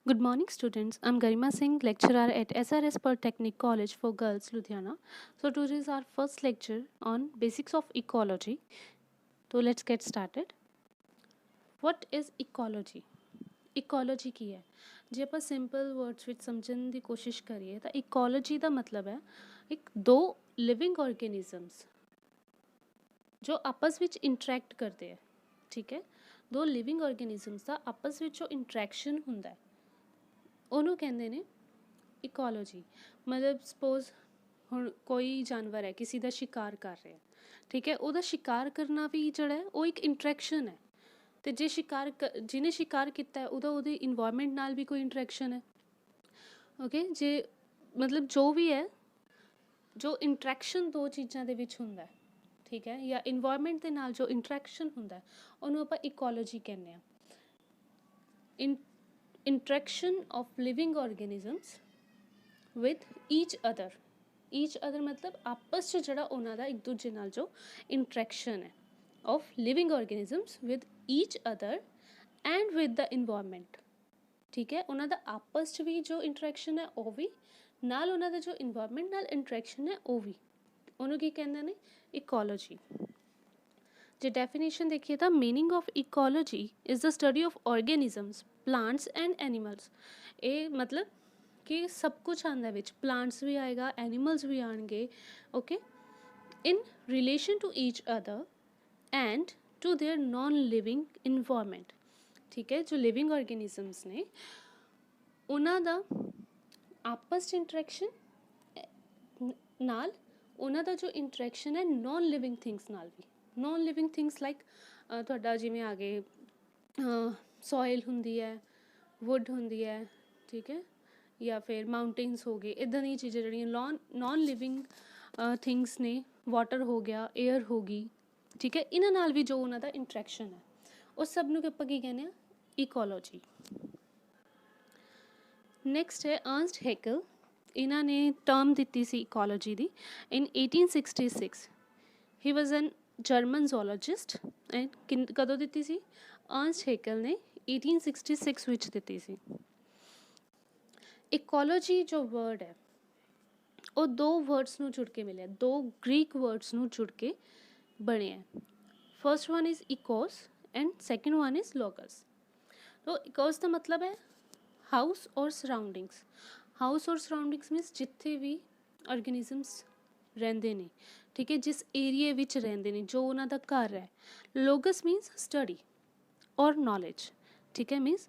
Good morning, students. I'm Garima Singh, lecturer at SRS Polytechnic College for Girls, Ludhiana. So, today is our first lecture on basics of ecology. So, let's get started. What is ecology? Ecology ਕੀ ਹੈ? ਜੇ ਆਪਾਂ simple words ਵਿੱਚ ਸਮਝਣ ਦੀ ਕੋਸ਼ਿਸ਼ ਕਰੀਏ ਤਾਂ ecology ਦਾ ਮਤਲਬ ਹੈ ਇੱਕ ਦੋ ਲਿਵਿੰਗ ਆਰਗੇਨਿਜ਼ਮਸ ਜੋ ਆਪਸ ਵਿੱਚ ਇੰਟਰੈਕਟ ਕਰਦੇ ਹੈ। ਠੀਕ ਹੈ, ਦੋ ਲਿਵਿੰਗ ਆਰਗੇਨਿਜ਼ਮਸ ਦਾ ਆਪਸ ਵਿੱਚ ਜੋ ਇੰਟਰੈਕਸ਼ਨ ਹੁੰਦਾ ਹੈ ਉਹਨੂੰ ਕਹਿੰਦੇ ਨੇ ਇਕੋਲੋਜੀ। ਮਤਲਬ ਸਪੋਜ਼ ਹੁਣ ਕੋਈ ਜਾਨਵਰ ਹੈ ਕਿਸੇ ਦਾ ਸ਼ਿਕਾਰ ਕਰ ਰਿਹਾ, ਠੀਕ ਹੈ, ਉਹਦਾ ਸ਼ਿਕਾਰ ਕਰਨਾ ਵੀ ਜਿਹੜਾ ਹੈ ਉਹ ਇੱਕ ਇੰਟਰੈਕਸ਼ਨ ਹੈ। ਅਤੇ ਜੇ ਜਿਹਨੇ ਸ਼ਿਕਾਰ ਕੀਤਾ ਹੈ ਉਹਦੇ ਇਨਵਾਇਰਮੈਂਟ ਨਾਲ ਵੀ ਕੋਈ ਇੰਟਰੈਕਸ਼ਨ ਹੈ। ਓਕੇ, ਜੇ ਮਤਲਬ ਜੋ ਵੀ ਹੈ, ਜੋ ਇੰਟਰੈਕਸ਼ਨ ਦੋ ਚੀਜ਼ਾਂ ਦੇ ਵਿੱਚ ਹੁੰਦਾ, ਠੀਕ ਹੈ, ਜਾਂ ਇਨਵਾਇਰਮੈਂਟ ਦੇ ਨਾਲ ਜੋ ਇੰਟਰੈਕਸ਼ਨ ਹੁੰਦਾ ਉਹਨੂੰ ਆਪਾਂ ਇਕੋਲੋਜੀ ਕਹਿੰਦੇ ਹਾਂ। Interaction of living organisms with each other ਮਤਲਬ ਆਪਸ 'ਚ ਜਿਹੜਾ ਉਹਨਾਂ ਦਾ ਇੱਕ ਦੂਜੇ ਨਾਲ ਜੋ ਇੰਟਰੈਕਸ਼ਨ ਹੈ of living organisms with ਈਚ other and with the environment. ਠੀਕ ਹੈ, ਉਹਨਾਂ ਦਾ ਆਪਸ 'ਚ ਵੀ ਜੋ ਇੰਟਰੈਕਸ਼ਨ ਹੈ ਉਹ ਵੀ, ਨਾਲ ਉਹਨਾਂ ਦਾ ਜੋ ਇਨਵਾਇਰਮੈਂਟ ਨਾਲ ਇੰਟਰੈਕਸ਼ਨ ਹੈ ਉਹ ਵੀ, ਉਹਨੂੰ ਕੀ ਕਹਿੰਦੇ ਨੇ? ਇਕੋਲੋਜੀ। ਜੇ ਡੈਫੀਨੇਸ਼ਨ ਦੇਖੀਏ ਤਾਂ meaning of ecology is the study of organisms, plants and animals. ਇਹ ਮਤਲਬ ਕਿ ਸਭ ਕੁਛ ਆਉਂਦਾ ਵਿੱਚ, ਪਲਾਂਟਸ ਵੀ ਆਏਗਾ, ਐਨੀਮਲਸ ਵੀ ਆਉਣਗੇ। Okay, in relation to each other and to their non living environment. ਠੀਕ ਹੈ, ਜੋ ਲਿਵਿੰਗ ਆਰਗੇਨਿਜ਼ਮਸ ਨੇ ਉਹਨਾਂ ਦਾ ਆਪਸ 'ਚ ਇੰਟਰੈਕਸ਼ਨ ਨਾਲ, ਉਹਨਾਂ ਦਾ ਜੋ ਇੰਟਰੈਕਸ਼ਨ ਹੈ ਨॉन ਲਿਵਿੰਗ ਥਿੰਗਸ ਨਾਲ ਵੀ। ਨॉन ਲਿਵਿੰਗ ਥਿੰਗਸ ਲਾਈਕ ਤੁਹਾਡਾ ਜਿਵੇਂ ਆ ਗਏ ਸੋਇਲ ਹੁੰਦੀ ਹੈ, ਵੁੱਡ ਹੁੰਦੀ ਹੈ, ਠੀਕ ਹੈ, ਜਾਂ ਫਿਰ ਮਾਊਂਟੇਨਸ ਹੋ ਗਏ, ਇੱਦਾਂ ਦੀਆਂ ਚੀਜ਼ਾਂ ਜਿਹੜੀਆਂ ਨॉन ਲਿਵਿੰਗ ਥਿੰਗਸ ਨੇ। ਵਾਟਰ ਹੋ ਗਿਆ, ਏਅਰ ਹੋ ਗਈ, ਠੀਕ ਹੈ, ਇਹਨਾਂ ਨਾਲ ਵੀ ਜੋ ਉਹਨਾਂ ਦਾ ਇੰਟਰੈਕਸ਼ਨ ਹੈ ਉਹ ਸਭ ਨੂੰ ਆਪਾਂ ਕੀ ਕਹਿੰਦੇ ਹਾਂ? ਇਕੋਲੋਜੀ। ਨੈਕਸਟ ਹੈ ਅਰਨਸਟ ਹੈਕਲ। ਇਹਨਾਂ ਨੇ ਟਰਮ ਦਿੱਤੀ ਸੀ ecology the in 1866। He was N German ਜ਼ੂਲੌਜਿਸਟ। And ਕਦੋਂ ਦਿੱਤੀ ਸੀ? ਅਰਨਸਟ ਹੈਕਲ ਨੇ 1866 ਵਿੱਚ ਦਿੱਤੀ ਸੀ। ਇਕੋਲੋਜੀ ਜੋ ਵਰਡ ਹੈ ਉਹ ਦੋ ਵਰਡਸ ਨੂੰ ਜੁੜ ਕੇ ਮਿਲਿਆ, ਦੋ ਗ੍ਰੀਕ ਵਰਡਸ ਨੂੰ ਜੁੜ ਕੇ ਬਣਿਆ। First one is oikos and second one is logos. ਤੋ ਇਕੋਸ ਦਾ ਮਤਲਬ ਹੈ ਹਾਊਸ ਔਰ ਸਰਾਊਂਡਿੰਗਸ। ਹਾਊਸ ਔਰ ਸਰਾਊਂਡਿੰਗਸ ਮੀਨਸ ਜਿੱਥੇ ਵੀ ਆਰਗੇਨਿਜ਼ਮਸ ਰਹਿੰਦੇ ਨੇ, ਠੀਕ ਹੈ, ਜਿਸ ਏਰੀਏ ਵਿੱਚ ਰਹਿੰਦੇ ਨੇ, ਜੋ ਉਹਨਾਂ ਦਾ ਘਰ ਹੈ। ਲੋਗਸ ਮੀਨਸ ਸਟੱਡੀ ਔਰ ਨੌਲੇਜ, ਠੀਕ ਹੈ, ਮੀਨਸ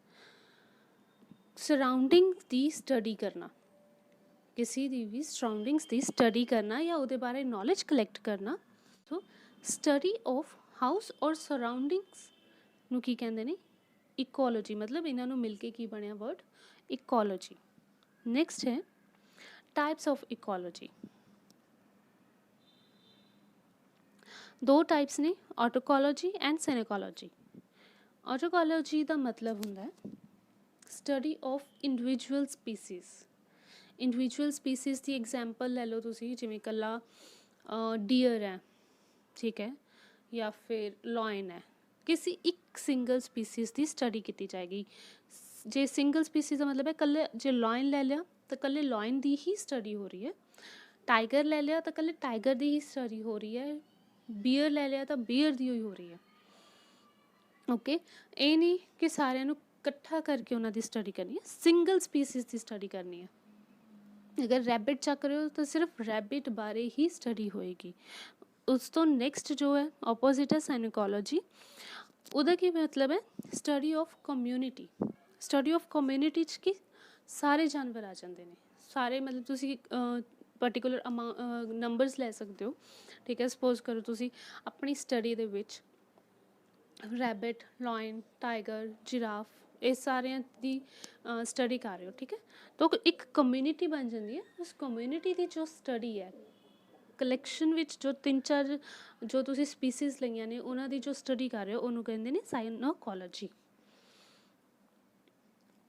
ਸਰਾਊਂਡਿੰਗਸ ਦੀ ਸਟੱਡੀ ਕਰਨਾ, ਕਿਸੇ ਦੀ ਵੀ ਸਰਾਊਂਡਿੰਗਸ ਦੀ ਸਟੱਡੀ ਕਰਨਾ ਜਾਂ ਉਹਦੇ ਬਾਰੇ ਨੌਲੇਜ ਕਲੈਕਟ ਕਰਨਾ। ਸੋ ਸਟੱਡੀ ਆਫ ਹਾਊਸ ਔਰ ਸਰਾਊਂਡਿੰਗਸ ਨੂੰ ਕੀ ਕਹਿੰਦੇ ਨੇ? ਇਕੋਲੋਜੀ। ਮਤਲਬ ਇਹਨਾਂ ਨੂੰ ਮਿਲ ਕੇ ਕੀ ਬਣਿਆ ਵਰਡ? ਇਕੋਲੋਜੀ। ਨੈਕਸਟ ਹੈ ਟਾਈਪਸ ਆਫ ਇਕੋਲੋਜੀ। ਦੋ ਟਾਈਪਸ ਨੇ, ਆਟੋਕੋਲੋਜੀ ਐਂਡ ਸੈਨੋਕੋਲੋਜੀ। ਆਟੋਕੋਲੋਜੀ ਦਾ ਮਤਲਬ ਹੁੰਦਾ ਹੈ study of individual species. Individual species the example ਲੈ ਲਓ ਤੁਸੀਂ, ਜਿਵੇਂ ਇਕੱਲਾ ਡੀਅਰ ਹੈ, ਠੀਕ ਹੈ, ਜਾਂ ਫਿਰ ਲਾਇਨ ਹੈ। ਕਿਸੇ ਇੱਕ ਸਿੰਗਲ ਸਪੀਸੀਜ਼ ਦੀ ਸਟੱਡੀ ਕੀਤੀ ਜਾਏਗੀ। ਜੇ ਸਿੰਗਲ ਸਪੀਸੀਜ਼ ਦਾ ਮਤਲਬ ਹੈ ਇਕੱਲੇ, ਜੇ ਲਾਇਨ ਲੈ ਲਿਆ ਤਾਂ ਇਕੱਲੇ ਲਾਇਨ ਦੀ ਹੀ ਸਟੱਡੀ ਹੋ ਰਹੀ ਹੈ। ਟਾਈਗਰ ਲੈ ਲਿਆ ਤਾਂ ਇਕੱਲੇ ਟਾਈਗਰ ਦੀ ਹੀ ਸਟੱਡੀ ਹੋ ਰਹੀ ਹੈ। ਬੀਅਰ ਲੈ ਲਿਆ ਤਾਂ ਬੀਅਰ ਦੀ ਹੀ ਹੋ ਰਹੀ ਹੈ। ਓਕੇ, ਇਹ ਨਹੀਂ ਕਿ ਸਾਰਿਆਂ ਨੂੰ ਇਕੱਠਾ ਕਰਕੇ ਉਹਨਾਂ ਦੀ ਸਟੱਡੀ ਕਰਨੀ ਹੈ, ਸਿੰਗਲ ਸਪੀਸੀਜ਼ ਦੀ ਸਟੱਡੀ ਕਰਨੀ ਹੈ। ਅਗਰ ਰੈਬਿਟ ਚੱਕ ਰਹੇ ਹੋ ਤਾਂ ਸਿਰਫ ਰੈਬਿਟ ਬਾਰੇ ਹੀ ਸਟੱਡੀ ਹੋਏਗੀ। ਉਸ ਤੋਂ ਨੈਕਸਟ ਜੋ ਹੈ ਆਪੋਜ਼ਿਟ ਹੈ ਸਾਈਨੋਕੋਲੋਜੀ। ਉਹਦਾ ਕੀ ਮਤਲਬ ਹੈ? Study of community. Study of community 'ਚ ਕੀ ਸਾਰੇ ਜਾਨਵਰ ਆ ਜਾਂਦੇ ਨੇ, ਸਾਰੇ ਮਤਲਬ ਤੁਸੀਂ ਪਰਟੀਕੂਲਰ ਨੰਬਰਸ ਲੈ ਸਕਦੇ ਹੋ, ਠੀਕ ਹੈ। ਸਪੋਜ਼ ਕਰੋ ਤੁਸੀਂ ਆਪਣੀ ਸਟੱਡੀ ਦੇ ਵਿੱਚ ਰੈਬਿਟ, ਲਾਇਨ, ਟਾਈਗਰ, ਜਿਰਾਫ, ਇਹ ਸਾਰਿਆਂ ਦੀ ਸਟੱਡੀ ਕਰ ਰਹੇ ਹੋ, ਠੀਕ ਹੈ। ਤਾਂ ਇੱਕ ਕਮਿਊਨਿਟੀ ਬਣ ਜਾਂਦੀ ਹੈ। ਉਸ ਕਮਿਊਨਿਟੀ ਦੀ ਜੋ ਸਟੱਡੀ ਹੈ, ਕਲੈਕਸ਼ਨ ਵਿੱਚ ਜੋ 3-4 ਜੋ ਤੁਸੀਂ ਸਪੀਸੀਜ਼ ਲਈਆਂ ਨੇ ਉਹਨਾਂ ਦੀ ਜੋ ਸਟੱਡੀ ਕਰ ਰਹੇ ਹੋ ਉਹਨੂੰ ਕਹਿੰਦੇ ਨੇ synecology.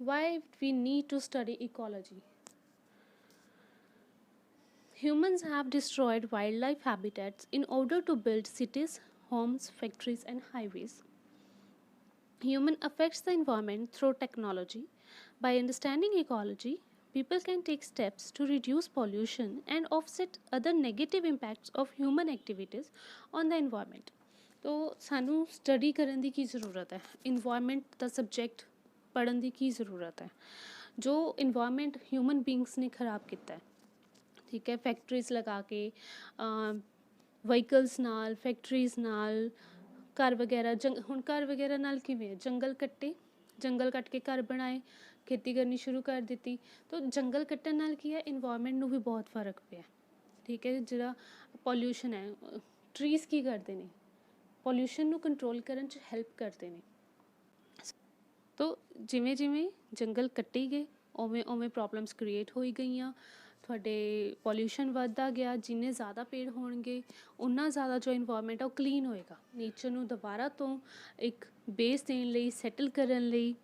Why we need to study ecology? Humans have destroyed wildlife habitats in order to build cities, homes, factories, and highways. Human affects the environment through technology, By understanding ecology, people can take steps to reduce pollution and offset other negative impacts of human activities on the environment. तो सानू study करन दी की ज़रूरत है, environment दा subject पढ़न दी की ज़रूरत है जो इन्वायरमेंट ह्यूमन बींग्स ने खराब किया है। ठीक है, फैक्ट्रीज लगा के ਵਹੀਕਲਸ ਨਾਲ, ਫੈਕਟਰੀਜ਼ ਨਾਲ, ਘਰ ਵਗੈਰਾ ਹੁਣ ਘਰ ਵਗੈਰਾ ਨਾਲ ਕਿਵੇਂ ਜੰਗਲ ਕੱਟੇ, ਜੰਗਲ ਕੱਟ ਕੇ ਘਰ ਬਣਾਏ, ਖੇਤੀ ਕਰਨੀ ਸ਼ੁਰੂ ਕਰ ਦਿੱਤੀ। ਤਾਂ ਜੰਗਲ ਕੱਟਣ ਨਾਲ ਕੀ ਹੈ, ਇਨਵਾਇਰਮੈਂਟ ਨੂੰ ਵੀ ਬਹੁਤ ਫਰਕ ਪਿਆ। ਠੀਕ ਹੈ, ਜਿਹੜਾ ਪੋਲਿਊਸ਼ਨ ਹੈ, ਟਰੀਜ਼ ਕੀ ਕਰਦੇ ਨੇ, ਪੋਲਿਊਸ਼ਨ ਨੂੰ ਕੰਟਰੋਲ ਕਰਨ 'ਚ ਹੈਲਪ ਕਰਦੇ ਨੇ। ਤਾਂ ਜਿਵੇਂ ਜਿਵੇਂ ਜੰਗਲ ਕੱਟੀ ਗਏ ਉਵੇਂ ਉਵੇਂ ਪ੍ਰੋਬਲਮਸ ਕ੍ਰੀਏਟ ਹੋਈ ਗਈਆਂ। ਤੁਹਾਡੇ ਪੋਲਿਊਸ਼ਨ ਵੱਧਦਾ ਗਿਆ, ਜਿੰਨੇ ਜ਼ਿਆਦਾ ਪੇੜ ਹੋਣਗੇ ਉਨਾ ਜ਼ਿਆਦਾ ਜੋ ਇਨਵਾਇਰਮੈਂਟ ਆ ਉਹ ਕਲੀਨ ਹੋਏਗਾ। ਨੇਚਰ ਨੂੰ ਦੁਬਾਰਾ ਤੋਂ ਇੱਕ ਬੇਸ ਦੇਣ ਲਈ, ਸੈਟਲ ਕਰਨ ਲਈ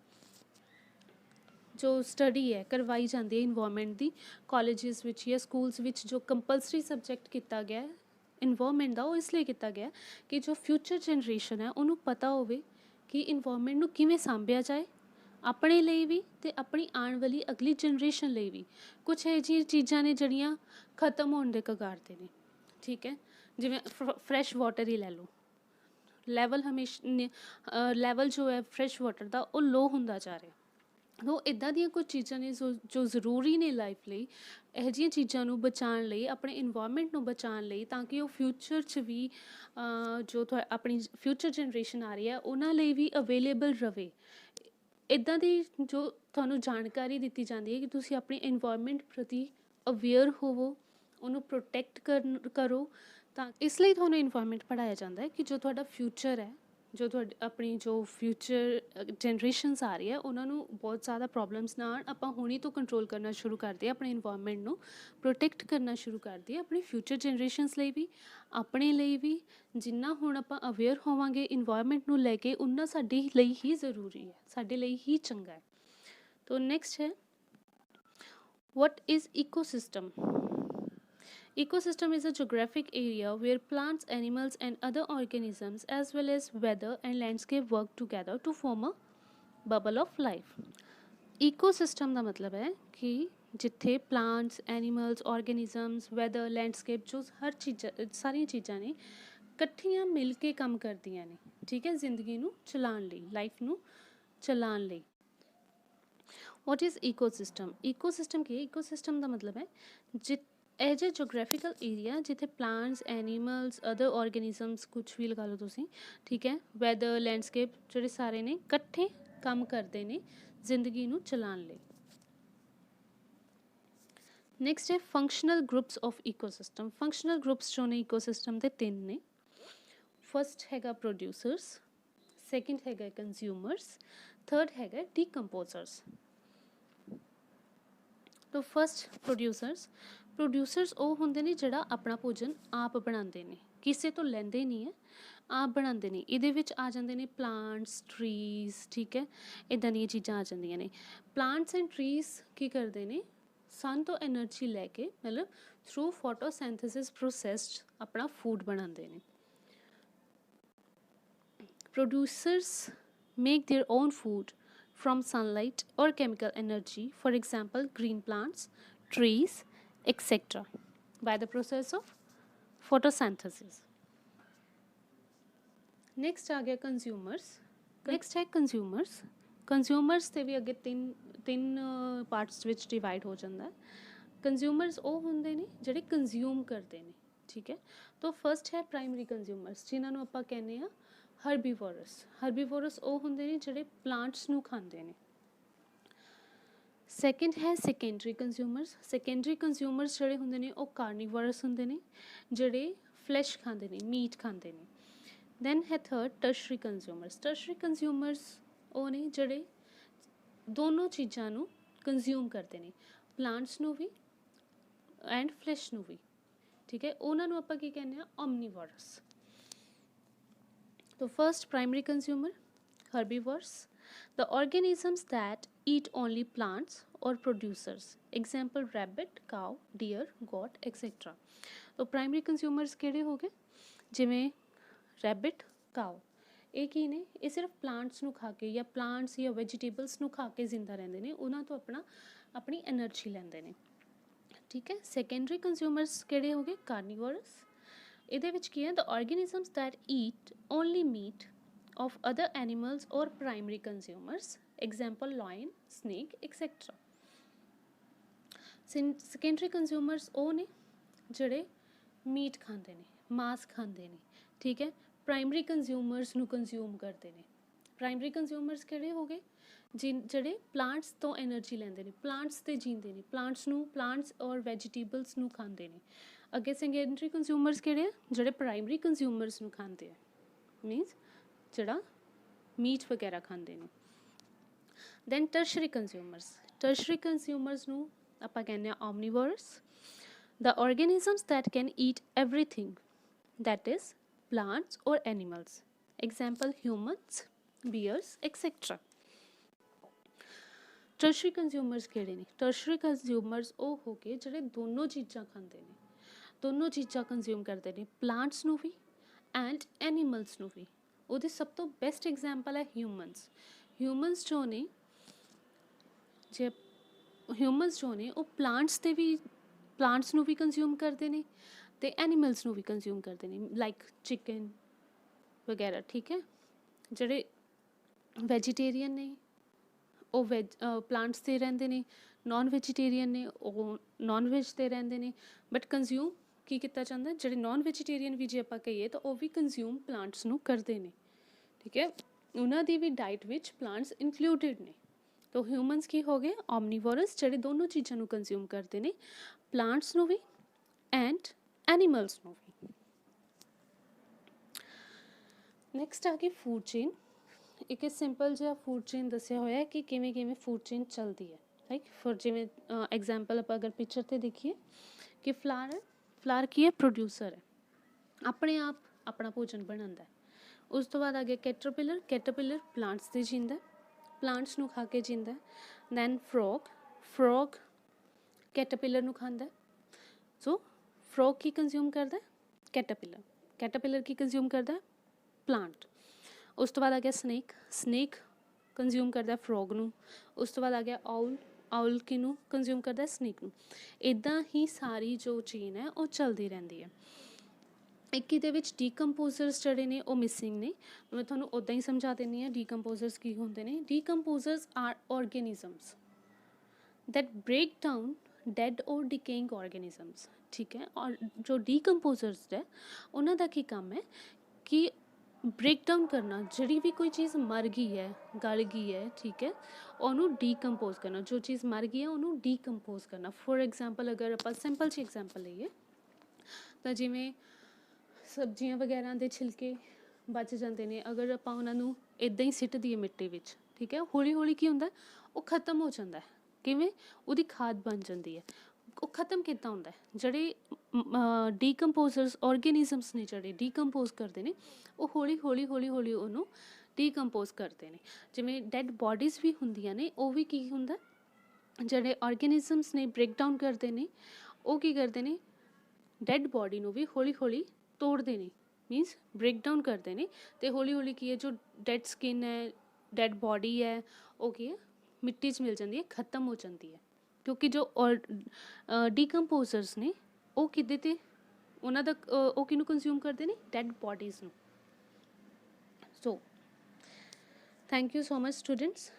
ਜੋ ਸਟੱਡੀ ਹੈ ਕਰਵਾਈ ਜਾਂਦੀ ਹੈ ਇਨਵਾਇਰਮੈਂਟ ਦੀ ਕਾਲਜਿਸ ਵਿੱਚ ਜਾਂ ਸਕੂਲਸ ਵਿੱਚ, ਜੋ ਕੰਪਲਸਰੀ ਸਬਜੈਕਟ ਕੀਤਾ ਗਿਆ ਇਨਵਾਇਰਮੈਂਟ ਦਾ, ਉਹ ਇਸ ਲਈ ਕੀਤਾ ਗਿਆ ਕਿ ਜੋ ਫਿਊਚਰ ਜਨਰੇਸ਼ਨ ਹੈ ਉਹਨੂੰ ਪਤਾ ਹੋਵੇ ਕਿ ਇਨਵਾਇਰਮੈਂਟ ਨੂੰ ਕਿਵੇਂ ਸਾਂਭਿਆ ਜਾਏ, ਆਪਣੇ ਲਈ ਵੀ ਅਤੇ ਆਪਣੀ ਆਉਣ ਵਾਲੀ ਅਗਲੀ ਜਨਰੇਸ਼ਨ ਲਈ ਵੀ। ਕੁਛ ਇਹੋ ਜਿਹੀਆਂ ਚੀਜ਼ਾਂ ਨੇ ਜਿਹੜੀਆਂ ਖਤਮ ਹੋਣ ਦੇ ਕਗਾਰ 'ਤੇ ਨੇ। ਠੀਕ ਹੈ, ਜਿਵੇਂ ਫਰੈਸ਼ ਵਾਟਰ ਹੀ ਲੈ ਲਓ, ਲੈਵਲ ਲੈਵਲ ਜੋ ਹੈ ਫਰੈਸ਼ ਵਾਟਰ ਦਾ ਉਹ ਲੋ ਹੁੰਦਾ ਜਾ ਰਿਹਾ। ਉਹ ਇੱਦਾਂ ਦੀਆਂ ਕੁਝ ਚੀਜ਼ਾਂ ਨੇ ਜੋ ਜ਼ਰੂਰੀ ਨੇ ਲਾਈਫ ਲਈ, ਇਹੋ ਜਿਹੀਆਂ ਚੀਜ਼ਾਂ ਨੂੰ ਬਚਾਉਣ ਲਈ, ਆਪਣੇ ਇਨਵਾਇਰਮੈਂਟ ਨੂੰ ਬਚਾਉਣ ਲਈ, ਤਾਂ ਕਿ ਉਹ ਫਿਊਚਰ 'ਚ ਵੀ ਜੋ ਆਪਣੀ ਫਿਊਚਰ ਜਨਰੇਸ਼ਨ ਆ ਰਹੀ ਹੈ ਉਹਨਾਂ ਲਈ ਵੀ ਅਵੇਲੇਬਲ ਰਹੇ। ਇੱਦਾਂ ਦੀ ਜੋ ਤੁਹਾਨੂੰ ਜਾਣਕਾਰੀ ਦਿੱਤੀ ਜਾਂਦੀ ਹੈ ਕਿ ਤੁਸੀਂ ਆਪਣੇ ਇਨਵਾਇਰਮੈਂਟ ਪ੍ਰਤੀ ਅਵੇਅਰ ਹੋਵੋ, ਉਹਨੂੰ ਪ੍ਰੋਟੈਕਟ ਕਰੋ। ਤਾਂ ਇਸ ਲਈ ਤੁਹਾਨੂੰ ਇਨਵਾਇਰਮੈਂਟ ਪੜ੍ਹਾਇਆ ਜਾਂਦਾ ਹੈ ਕਿ ਜੋ ਤੁਹਾਡਾ ਫਿਊਚਰ ਹੈ, ਜੋ ਤੁਹਾਡੀ ਆਪਣੀ ਜੋ ਫਿਊਚਰ ਜਨਰੇਸ਼ਨਸ ਆ ਰਹੀ ਹੈ ਉਹਨਾਂ ਨੂੰ ਬਹੁਤ ਜ਼ਿਆਦਾ ਪ੍ਰੋਬਲਮਸ ਨਾ ਆਉਣ। ਆਪਾਂ ਹੁਣੀ ਤੋਂ ਕੰਟਰੋਲ ਕਰਨਾ ਸ਼ੁਰੂ ਕਰਦੇ ਆਪਣੇ ਇਨਵਾਇਰਮੈਂਟ ਨੂੰ ਪ੍ਰੋਟੈਕਟ ਕਰਨਾ ਸ਼ੁਰੂ ਕਰਦੇ ਆਪਣੀ ਫਿਊਚਰ ਜਨਰੇਸ਼ਨਸ ਲਈ ਵੀ, ਆਪਣੇ ਲਈ ਵੀ। ਜਿੰਨਾ ਹੁਣ ਆਪਾਂ ਅਵੇਅਰ ਹੋਵਾਂਗੇ ਇਨਵਾਇਰਮੈਂਟ ਨੂੰ ਲੈ ਕੇ, ਉਨਾ ਸਾਡੇ ਲਈ ਹੀ ਜ਼ਰੂਰੀ ਹੈ, ਸਾਡੇ ਲਈ ਹੀ ਚੰਗਾ ਹੈ। ਤਾਂ ਨੈਕਸਟ ਹੈ, what is ecosystem? Ecosystem is a geographic area where plants, animals and other organisms as well as weather and landscape work together to form a bubble of life. ecosystem ਦਾ ਮਤਲਬ ਹੈ ਕਿ ਜਿੱਥੇ ਪਲਾਂਟਸ, ਐਨੀਮਲਸ, ਔਰਗੈਨਿਜ਼ਮਸ, ਵੈਦਰ, ਲੈਂਡਸਕੇਪ, ਜੋ ਹਰ ਚੀਜ਼ਾਂ, ਸਾਰੀਆਂ ਚੀਜ਼ਾਂ ਨੇ ਇਕੱਠੀਆਂ ਮਿਲ ਕੇ ਕੰਮ ਕਰਦੀਆਂ ਨੇ। ਠੀਕ ਹੈ, ਜ਼ਿੰਦਗੀ ਨੂੰ ਚਲਾਉਣ ਲਈ, ਲਾਈਫ ਨੂੰ ਚਲਾਉਣ ਲਈ। What is ecosystem? ਈਕੋਸਿਸਟਮ ਕੀ ਹੈ? ਈਕੋਸਿਸਟਮ ਦਾ ਮਤਲਬ ਹੈ ਇਹ ਜਿਹੇ ਜੋਗ੍ਰਾਫੀਕਲ ਏਰੀਆ ਜਿੱਥੇ ਪਲਾਂਟਸ, ਐਨੀਮਲਸ, ਅਦਰ ਔਰਗੈਨਿਜ਼ਮਸ, ਕੁਛ ਵੀ ਲਗਾ ਲਓ ਤੁਸੀਂ। ਠੀਕ ਹੈ, ਵੈਦਰ, ਲੈਂਡਸਕੇਪ, ਜਿਹੜੇ ਸਾਰੇ ਨੇ ਇਕੱਠੇ ਕੰਮ ਕਰਦੇ ਨੇ ਜ਼ਿੰਦਗੀ ਨੂੰ ਚਲਾਉਣ ਲਈ। ਨੈਕਸਟ ਹੈ functional groups of ecosystem. Functional groups ਜੋ ਨੇ ਈਕੋਸਿਸਟਮ ਦੇ 3 ਨੇ। ਫਸਟ ਹੈਗਾ ਪ੍ਰੋਡਿਊਸਰਸ, ਸੈਕਿੰਡ ਹੈਗਾ ਕੰਜ਼ਿਊਮਰਸ, ਥਰਡ ਹੈਗਾ ਡੀਕੰਪੋਜ਼ਰਸ। ਤਾਂ ਫਸਟ ਪ੍ਰੋਡਿਊਸਰਸ ਉਹ ਹੁੰਦੇ ਨੇ ਜਿਹੜਾ ਆਪਣਾ ਭੋਜਨ ਆਪ ਬਣਾਉਂਦੇ ਨੇ, ਕਿਸੇ ਤੋਂ ਲੈਂਦੇ ਨਹੀਂ ਹੈ, ਆਪ ਬਣਾਉਂਦੇ ਨੇ। ਇਹਦੇ ਵਿੱਚ ਆ ਜਾਂਦੇ ਨੇ ਪਲਾਂਟਸ, ਟਰੀਜ਼। ਠੀਕ ਹੈ, ਇੱਦਾਂ ਦੀਆਂ ਚੀਜ਼ਾਂ ਆ ਜਾਂਦੀਆਂ ਨੇ। ਪਲਾਂਟਸ ਐਂਡ ਟਰੀਜ਼ ਕੀ ਕਰਦੇ ਨੇ, ਸਨ ਤੋਂ ਐਨਰਜੀ ਲੈ ਕੇ, ਮਤਲਬ ਥਰੂ ਫੋਟੋਸਿੰਥੇਸਿਸ ਪ੍ਰੋਸੈਸਡ ਆਪਣਾ ਫੂਡ ਬਣਾਉਂਦੇ ਨੇ। Producers make their own food from sunlight or chemical energy, for example green plants, trees, etc., by the process of photosynthesis. Next आ गया consumers. Next है consumers. Consumers ਤੇ ਵੀ ਅੱਗੇ ਤਿੰਨ ਪਾਰਟਸ ਵਿੱਚ divide ਹੋ ਜਾਂਦਾ ਹੈ। ਕੰਜ਼ਿਊਮਰਸ ਉਹ ਹੁੰਦੇ ਨੇ ਜਿਹੜੇ ਕੰਜ਼ਿਊਮ ਕਰਦੇ ਨੇ। ਠੀਕ ਹੈ, ਤਾਂ ਫਸਟ ਹੈ ਪ੍ਰਾਇਮਰੀ ਕੰਜ਼ਿਊਮਰਸ, ਜਿਨ੍ਹਾਂ ਨੂੰ ਆਪਾਂ ਕਹਿੰਦੇ ਹਾਂ ਹਰਬੀਵੋਰਸ ਉਹ ਹੁੰਦੇ ਨੇ ਜਿਹੜੇ ਪਲਾਂਟਸ ਨੂੰ ਖਾਂਦੇ ਨੇ। ਸੈਕਿੰਡ ਹੈ ਸੈਕੰਡਰੀ ਕੰਜ਼ਿਊਮਰਸ ਜਿਹੜੇ ਹੁੰਦੇ ਨੇ ਉਹ ਕਾਰਨੀਵੋਰਸ ਹੁੰਦੇ ਨੇ, ਜਿਹੜੇ ਫਲੈਸ਼ ਖਾਂਦੇ ਨੇ, ਮੀਟ ਖਾਂਦੇ ਨੇ। ਦੈਨ ਹੈ ਥਰਡ ਟਰਸ਼ਰੀ ਕੰਜ਼ਿਊਮਰਸ ਉਹ ਨੇ ਜਿਹੜੇ ਦੋਨੋਂ ਚੀਜ਼ਾਂ ਨੂੰ ਕੰਜ਼ਿਊਮ ਕਰਦੇ ਨੇ, ਪਲਾਂਟਸ ਨੂੰ ਵੀ ਐਂਡ ਫਲੈਸ਼ ਨੂੰ ਵੀ। ਠੀਕ ਹੈ, ਉਹਨਾਂ ਨੂੰ ਆਪਾਂ ਕੀ ਕਹਿੰਦੇ ਹਾਂ, ਓਮਨੀਵੋਰਸ। The first primary consumer, herbivores, the organisms that eat only plants or producers, example rabbit, cow, deer, goat, etc. तो primary consumers ਕਿਹੜੇ ਹੋ ਗਏ, ਜਿਵੇਂ rabbit, cow, ਇਹ ਕੀ ਨੇ, ਇਹ ਸਿਰਫ ਪਲਾਂਟਸ ਨੂੰ ਖਾ ਕੇ ਜਾਂ ਪਲਾਂਟਸ ਜਾਂ ਵੈਜੀਟੇਬਲਸ ਨੂੰ ਖਾ ਕੇ ਜ਼ਿੰਦਾ ਰਹਿੰਦੇ ਨੇ, ਉਹਨਾਂ ਤੋਂ ਆਪਣੀ એનર્ਜੀ ਲੈਂਦੇ ਨੇ। ਠੀਕ ਹੈ। ਸੈਕੰਡਰੀ ਕੰਜ਼ਿਊਮਰਸ ਕਿਹੜੇ ਹੋ ਗਏ, ਕਾਰਨੀਵੋਰਸ। ਇਹਦੇ ਵਿੱਚ ਕੀ ਹੈ, the organisms that eat only meat of other animals or primary consumers, example lion, snake, etc. secondary consumers ਉਹ ਨੇ ਜਿਹੜੇ ਮੀਟ ਖਾਂਦੇ ਨੇ, ਮਾਸ ਖਾਂਦੇ ਨੇ। ਠੀਕ ਹੈ। ਪ੍ਰਾਇਮਰੀ ਕੰਜ਼ਿਊਮਰਸ ਨੂੰ ਕੰਜ਼ਿਊਮ ਕਰਦੇ ਨੇ। ਪ੍ਰਾਇਮਰੀ ਕੰਜ਼ਿਊਮਰਸ ਕਿਹੜੇ ਹੋ ਗਏ, ਜਿਹੜੇ ਪਲਾਂਟਸ ਤੋਂ એનર્ਜੀ ਲੈਂਦੇ ਨੇ, ਪਲਾਂਟਸ 'ਤੇ ਜੀਂਦੇ ਨੇ, ਪਲਾਂਟਸ ਔਰ ਵੈਜੀਟੇਬਲਸ ਨੂੰ ਖਾਂਦੇ ਨੇ। ਅੱਗੇ ਸੈਕੰਡਰੀ ਕੰਜ਼ਿਊਮਰਸ ਕਿਹੜੇ ਆ, ਜਿਹੜੇ ਪ੍ਰਾਇਮਰੀ ਕੰਜ਼ਿਊਮਰਸ ਨੂੰ ਖਾਂਦੇ ਆ, ਮੀਨਸ ਜਿਹੜਾ ਮੀਟ ਵਗੈਰਾ ਖਾਂਦੇ ਨੇ। ਦੈਨ ਟਰਸ਼ਰੀ ਕੰਜ਼ਿਊਮਰਸ ਨੂੰ ਆਪਾਂ ਕਹਿੰਦੇ ਹਾਂ omnivores. The organisms that can eat everything that is plants ਔਰ animals, example humans, bears, etcetera. Tertiary consumers ਕਿਹੜੇ ਨੇ, ਟਰਸ਼ਰੀ ਕੰਜ਼ਿਊਮਰਸ ਉਹ ਹੋ ਗਏ ਜਿਹੜੇ ਦੋਨੋਂ ਚੀਜ਼ਾਂ ਖਾਂਦੇ ਨੇ, ਦੋਨੋਂ ਚੀਜ਼ਾਂ ਕੰਜ਼ਿਊਮ ਕਰਦੇ ਨੇ, ਪਲਾਂਟਸ ਨੂੰ ਵੀ ਐਂਡ ਐਨੀਮਲਸ ਨੂੰ ਵੀ। ਉਹਦੀ ਸਭ ਤੋਂ ਬੈਸਟ ਐਗਜ਼ਾਮਪਲ ਹੈ ਹਿਊਮਨਸ ਜੋ ਨੇ ਉਹ ਪਲਾਂਟਸ ਨੂੰ ਵੀ ਕੰਜ਼ਿਊਮ ਕਰਦੇ ਨੇ ਅਤੇ ਐਨੀਮਲਸ ਨੂੰ ਵੀ ਕੰਜ਼ਿਊਮ ਕਰਦੇ ਨੇ, ਲਾਈਕ ਚਿਕਨ ਵਗੈਰਾ। ਠੀਕ ਹੈ। ਜਿਹੜੇ ਵੈਜੀਟੇਰੀਅਨ ਨੇ ਉਹ ਪਲਾਂਟਸ 'ਤੇ ਰਹਿੰਦੇ ਨੇ, ਨੋਨ ਵੈਜੀਟੇਰੀਅਨ ਨੇ ਉਹ ਨੋਨ ਵੈਜ 'ਤੇ ਰਹਿੰਦੇ ਨੇ, ਬਟ ਕੰਜ਼ਿਊਮ ਕੀ ਕੀਤਾ ਜਾਂਦਾ, ਜਿਹੜੇ ਨੋਨ ਵੈਜੀਟੇਰੀਅਨ ਵੀ ਜੇ ਆਪਾਂ ਕਹੀਏ ਤਾਂ ਉਹ ਵੀ ਕੰਜ਼ਿਊਮ ਪਲਾਂਟਸ ਨੂੰ ਕਰਦੇ ਨੇ। ਠੀਕ ਹੈ। ਉਹਨਾਂ ਦੀ ਵੀ ਡਾਈਟ ਵਿੱਚ ਪਲਾਂਟਸ ਇਨਕਲੂਡਡ ਨੇ। ਤਾਂ ਹਿਊਮਨਸ ਕੀ ਹੋ ਗਏ, ਓਮਨੀਵੋਰਸ, ਜਿਹੜੇ ਦੋਨੋਂ ਚੀਜ਼ਾਂ ਨੂੰ ਕੰਜ਼ਿਊਮ ਕਰਦੇ ਨੇ, ਪਲਾਂਟਸ ਨੂੰ ਵੀ ਐਂਡ ਐਨੀਮਲਸ ਨੂੰ ਵੀ। ਨੈਕਸਟ ਆ ਗਈ ਫੂਡ ਚੇਨ। ਇੱਕ ਸਿੰਪਲ ਜਿਹਾ ਫੂਡ ਚੇਨ ਦੱਸਿਆ ਹੋਇਆ ਕਿ ਕਿਵੇਂ ਫੂਡ ਚੇਨ ਚੱਲਦੀ ਹੈ। ਲਾਈਕ ਫॉर ਜਿਵੇਂ ਐਗਜ਼ਾਮਪਲ ਆਪਾਂ ਅਗਰ ਪਿਕਚਰ 'ਤੇ ਦੇਖੀਏ ਕਿ ਫਲਾਰ ਕੀ ਹੈ, ਪ੍ਰੋਡਿਊਸਰ ਹੈ, ਆਪਣੇ ਆਪ ਆਪਣਾ ਭੋਜਨ ਬਣਾਉਂਦਾ। ਉਸ ਤੋਂ ਬਾਅਦ ਆ ਗਿਆ ਕੈਟਰਪਿਲਰ ਪਲਾਂਟਸ 'ਤੇ ਜੀਂਦਾ, ਪਲਾਂਟਸ ਨੂੰ ਖਾ ਕੇ ਜੀਂਦਾ। ਦੈਨ ਫਰੋਗ ਕੈਟਰਪਿਲਰ ਨੂੰ ਖਾਂਦਾ। ਸੋ ਫਰੋਗ ਕੀ ਕੰਜ਼ਿਊਮ ਕਰਦਾ, ਕੈਟਰਪਿਲਰ ਕੀ ਕੰਜ਼ਿਊਮ ਕਰਦਾ, ਪਲਾਂਟ। ਉਸ ਤੋਂ ਬਾਅਦ ਆ ਗਿਆ ਸਨੇਕ ਕੰਜ਼ਿਊਮ ਕਰਦਾ ਫਰੋਗ ਨੂੰ। ਉਸ ਤੋਂ ਬਾਅਦ ਆ ਗਿਆ ਆਊਲ ਕਿਹਨੂੰ ਕੰਜ਼ਿਊਮ ਕਰਦਾ, ਸਨੇਕ ਨੂੰ। ਇੱਦਾਂ ਹੀ ਸਾਰੀ ਜੋ ਚੇਨ ਹੈ ਉਹ ਚੱਲਦੀ ਰਹਿੰਦੀ ਹੈ। ਇੱਕ ਇਹਦੇ ਵਿੱਚ ਡੀਕੰਪੋਜ਼ਰਸ ਜਿਹੜੇ ਨੇ ਉਹ ਮਿਸਿੰਗ ਨੇ। ਮੈਂ ਤੁਹਾਨੂੰ ਉੱਦਾਂ ਹੀ ਸਮਝਾ ਦਿੰਦੀ ਹਾਂ ਡੀਕੰਪੋਜ਼ਰਸ ਕੀ ਹੁੰਦੇ ਨੇ। Decomposers are organisms that break down dead ਔਰ ਡਿਕੇਇੰਗ ਆਰਗੇਨਿਜ਼ਮਸ। ਠੀਕ ਹੈ। ਔਰ ਜੋ ਡੀਕੰਪੋਜ਼ਰਸ ਹੈ ਉਹਨਾਂ ਦਾ ਕੀ ਕੰਮ ਹੈ ਕਿ ਬ੍ਰੇਕ ਡਾਊਨ ਕਰਨਾ, ਜਿਹੜੀ ਵੀ ਕੋਈ ਚੀਜ਼ ਮਰ ਗਈ ਹੈ, ਗਲ ਗਈ ਹੈ, ਠੀਕ ਹੈ, ਉਹਨੂੰ ਡੀਕੰਪੋਜ਼ ਕਰਨਾ। ਜੋ ਚੀਜ਼ ਮਰ ਗਈ ਹੈ ਉਹਨੂੰ ਡੀਕੰਪੋਜ਼ ਕਰਨਾ। ਫੋਰ ਐਗਜ਼ਾਮਪਲ ਅਗਰ ਆਪਾਂ ਸਿੰਪਲ ਜਿਹੀ ਐਗਜ਼ਾਮਪਲ ਲਈਏ ਤਾਂ ਜਿਵੇਂ ਸਬਜ਼ੀਆਂ ਵਗੈਰਾ ਦੇ ਛਿਲਕੇ ਬਚ ਜਾਂਦੇ ਨੇ, ਅਗਰ ਆਪਾਂ ਉਹਨਾਂ ਨੂੰ ਇੱਦਾਂ ਹੀ ਸਿੱਟ ਦਈਏ ਮਿੱਟੀ ਵਿੱਚ, ਠੀਕ ਹੈ, ਹੌਲੀ ਹੌਲੀ ਕੀ ਹੁੰਦਾ, ਉਹ ਖਤਮ ਹੋ ਜਾਂਦਾ। ਕਿਵੇਂ, ਉਹਦੀ ਖਾਦ ਬਣ ਜਾਂਦੀ ਹੈ। ਉਹ ਖਤਮ ਕਿੱਦਾਂ ਹੁੰਦਾ, ਜਿਹੜੇ ਡੀਕੰਪੋਜ਼ਰਸ ਆਰਗੇਨਿਜ਼ਮਸ ਨੇ ਜਿਹੜੇ ਡੀਕੰਪੋਜ਼ ਕਰਦੇ ਨੇ ਉਹ ਹੌਲੀ ਹੌਲੀ ਉਹਨੂੰ ਡੀਕੰਪੋਜ਼ ਕਰਦੇ ਨੇ। ਜਿਵੇਂ ਡੈਡ ਬੋਡੀਜ਼ ਵੀ ਹੁੰਦੀਆਂ ਨੇ, ਉਹ ਵੀ ਕੀ ਹੁੰਦਾ, ਜਿਹੜੇ ਆਰਗੇਨਿਜ਼ਮਸ ਨੇ ਬ੍ਰੇਕ ਡਾਊਨ ਕਰਦੇ ਨੇ, ਉਹ ਕੀ ਕਰਦੇ ਨੇ, ਡੈਡ ਬੋਡੀ ਨੂੰ ਵੀ ਹੌਲੀ ਹੌਲੀ ਤੋੜਦੇ ਨੇ, ਮੀਨਸ ਬ੍ਰੇਕ ਡਾਊਨ ਕਰਦੇ ਨੇ। ਅਤੇ ਹੌਲੀ ਹੌਲੀ ਕੀ ਹੈ, ਜੋ ਡੈਡ ਸਕਿਨ ਹੈ, ਡੈਡ ਬੋਡੀ ਹੈ, ਉਹ ਕੀ ਹੈ, ਮਿੱਟੀ 'ਚ ਮਿਲ ਜਾਂਦੀ ਹੈ, ਖਤਮ ਹੋ ਜਾਂਦੀ ਹੈ। ਕਿਉਂਕਿ ਜੋ ਡੀਕੰਪੋਜ਼ਰਸ ਨੇ ਉਹ ਕਿਹਦੇ 'ਤੇ, ਉਹਨਾਂ ਦਾ ਉਹ ਕਿਹਨੂੰ ਕੰਜ਼ਿਊਮ ਕਰਦੇ ਨੇ, ਡੈਡ ਬੋਡੀਜ਼ ਨੂੰ। So thank you so much students.